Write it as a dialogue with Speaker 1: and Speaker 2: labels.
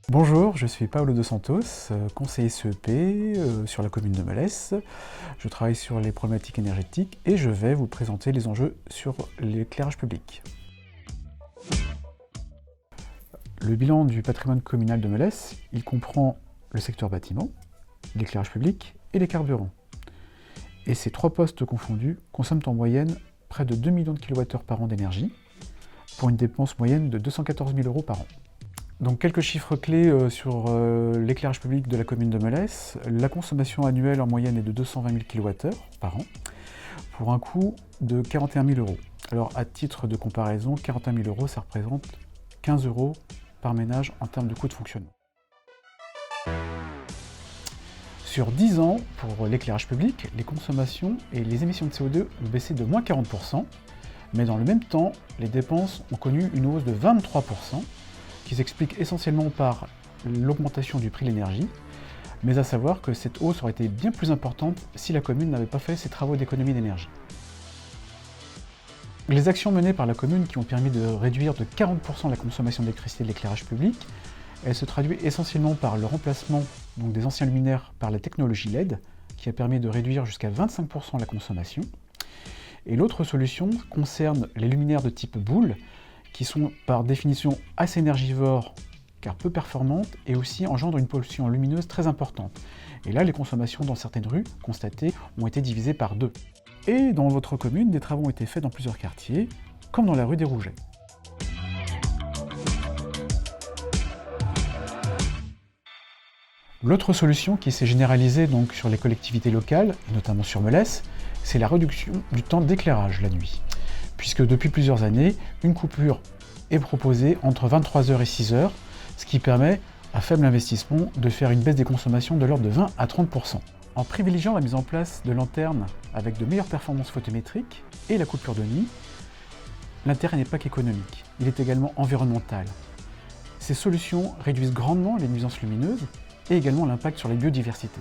Speaker 1: Bonjour, je suis Paolo Dos Santos, conseiller CEP sur la commune de Melesse. Je travaille sur les problématiques énergétiques et je vais vous présenter les enjeux sur l'éclairage public. Le bilan du patrimoine communal de Melesse, il comprend le secteur bâtiment, l'éclairage public et les carburants. Et ces trois postes confondus consomment en moyenne près de 2 millions de kWh par an d'énergie, pour une dépense moyenne de 214 000 € par an. Donc quelques chiffres clés sur l'éclairage public de la commune de Melesse. La consommation annuelle en moyenne est de 220 000 kWh par an, pour un coût de 41 000 €. Alors à titre de comparaison, 41 000 €, ça représente 15 € par ménage en termes de coût de fonctionnement. Sur 10 ans, pour l'éclairage public, les consommations et les émissions de CO2 ont baissé de moins 40%, mais dans le même temps, les dépenses ont connu une hausse de 23%, qui s'explique essentiellement par l'augmentation du prix de l'énergie, mais à savoir que cette hausse aurait été bien plus importante si la commune n'avait pas fait ses travaux d'économie d'énergie. Les actions menées par la commune qui ont permis de réduire de 40% la consommation d'électricité de l'éclairage public, elles se traduisent essentiellement par le remplacement des anciens luminaires par la technologie LED, qui a permis de réduire jusqu'à 25% la consommation. Et l'autre solution concerne les luminaires de type boule, qui sont par définition assez énergivores car peu performantes et aussi engendrent une pollution lumineuse très importante. Et là, les consommations dans certaines rues constatées ont été divisées par 2. Et dans votre commune, des travaux ont été faits dans plusieurs quartiers, comme dans la rue des Rougets. L'autre solution qui s'est généralisée donc sur les collectivités locales, et notamment sur Melesse, c'est la réduction du temps d'éclairage la nuit. Puisque depuis plusieurs années, une coupure est proposée entre 23 h et 6 h, ce qui permet, à faible investissement, de faire une baisse des consommations de l'ordre de 20 à 30%. En privilégiant la mise en place de lanternes avec de meilleures performances photométriques et la coupure de nuit, l'intérêt n'est pas qu'économique, il est également environnemental. Ces solutions réduisent grandement les nuisances lumineuses et également l'impact sur la biodiversité.